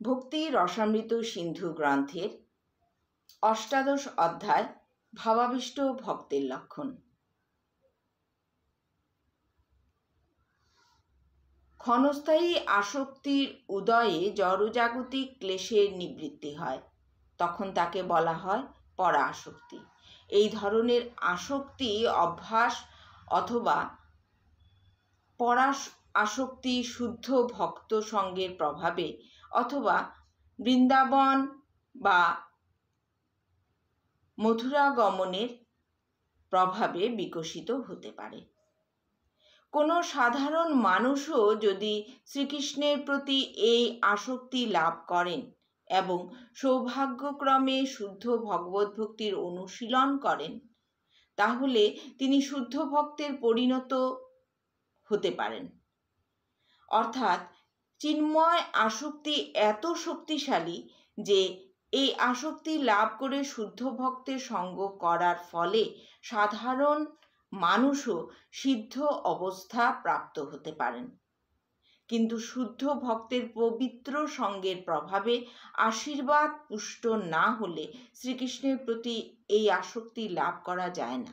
ভক্তি রসামৃত সিন্ধু গ্রন্থের অষ্টাদশ অধ্যায় ভাবাবিষ্ট ভক্তের লক্ষণ। ক্ষণস্থায়ী আসক্তির উদয়ে জড়জাগতিক ক্লেশের নিবৃত্তি হয়, তখন তাকে বলা হয় পরা আসক্তি। এই ধরনের আসক্তি অভ্যাস অথবা পরা আসক্তি শুদ্ধ ভক্ত সঙ্গের প্রভাবে অথবা বৃন্দাবন বা মথুরা গমনের প্রভাবে বিকশিত হতে পারে। কোনো সাধারণ মানুষও যদি শ্রীকৃষ্ণের প্রতি এই আসক্তি লাভ করেন এবং সৌভাগ্যক্রমে শুদ্ধ ভগবত ভক্তির অনুশীলন করেন, তাহলে তিনি শুদ্ধ ভক্তের পরিণত হতে পারেন। অর্থাৎ চিন্ময় আসক্তি এত শক্তিশালী যে এই আসক্তি লাভ করে শুদ্ধ ভক্তের সঙ্গ করার ফলে সাধারণ মানুষও সিদ্ধ অবস্থা প্রাপ্ত হতে পারেন। কিন্তু শুদ্ধ ভক্তের পবিত্র সঙ্গের প্রভাবে আশীর্বাদ পুষ্ট না হলে শ্রীকৃষ্ণের প্রতি এই আসক্তি লাভ করা যায় না।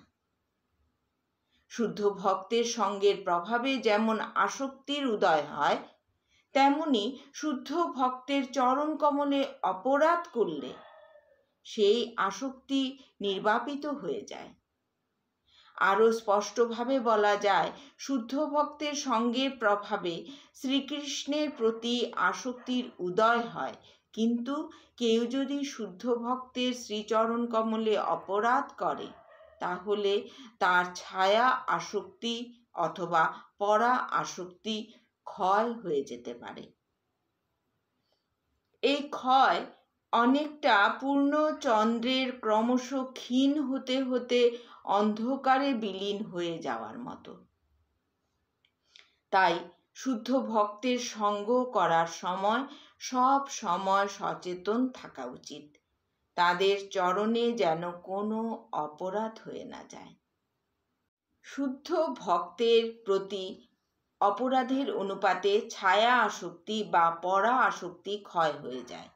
শুদ্ধ ভক্তের সঙ্গের প্রভাবে যেমন আসক্তির উদয় হয়, তেমনি শুদ্ধ ভক্তের চরণ কমলে অপরাধ করলে সেই আসক্তি নির্বাপিত হয়ে যায়। আরও স্পষ্টভাবে বলা যায়, শুদ্ধ ভক্তের সঙ্গের প্রভাবে শ্রীকৃষ্ণের প্রতি আসক্তির উদয় হয়, কিন্তু কেউ যদি শুদ্ধ ভক্তের শ্রীচরণ কমলে অপরাধ করে, তাহলে তার ছায়া আসক্তি অথবা পরা আসক্তি ক্ষয় হয়ে যেতে পারে। এই ক্ষয় অনেকটা পূর্ণ চন্দ্রের ক্রমশ ক্ষীণ হতে হতে অন্ধকারে বিলীন হয়ে যাওয়ার মতো। তাই শুদ্ধ ভক্তের সঙ্গ করার সময় সব সময় সচেতন থাকা উচিত, তাদের চরণে যেন কোনো অপরাধ হয়ে না যায়। শুদ্ধ ভক্তের প্রতি অপরাধের অনুপাতে ছায়া আসক্তি বা পরা আসক্তি ক্ষয় হয়ে যায়।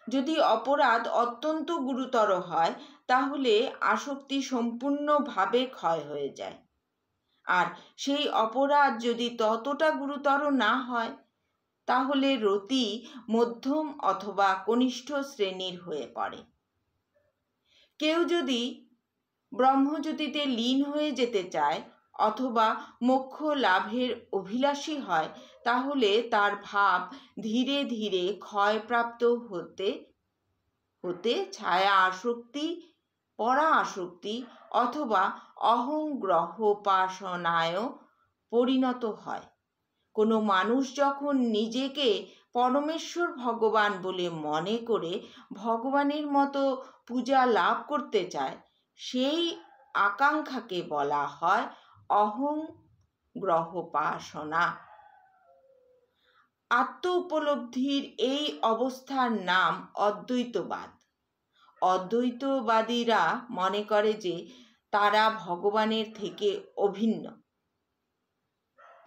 যদি অপরাধ অত্যন্ত গুরুতর হয়, তাহলে আসক্তি সম্পূর্ণভাবে ক্ষয় হয়ে যায়। আর সেই অপরাধ যদি ততটা গুরুতর না হয়, তাহলে রতি মধ্যম অথবা কনিষ্ঠ শ্রেণীর হয়ে পড়ে। কেউ যদি ব্রহ্মজ্যোতিতে লীন হয়ে যেতে চায় অথবা মোক্ষ লাভের অভিলাষী হয়, তাহলে তার ভাব ধীরে ধীরে ক্ষয়প্রাপ্ত হতে হতে ছায়া আসক্তি, পরা আসক্তি অথবা অহংগ্রহোপাসনায় পরিণত হয়। কোনো মানুষ যখন নিজেকে পরমেশ্বর ভগবান বলে মনে করে ভগবানের মতো পূজা লাভ করতে চায়, সেই আকাঙ্ক্ষাকে বলা হয় অহংগ্রহোপাসনা। আত্ম উপলব্ধির এই অবস্থার নাম অদ্বৈতবাদ। অদ্বৈতবাদীরা মনে করে যে তারা ভগবানের থেকে অভিন্ন।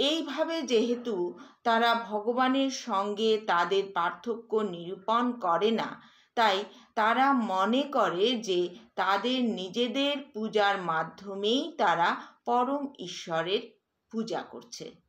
এইভাবে যেহেতু তারা ভগবানের সঙ্গে তাদের পার্থক্য নিরূপণ করে না, তাই তারা মনে করে যে তাদের নিজেদের পূজার মাধ্যমেই তারা পরম ঈশ্বরের পূজা করছে।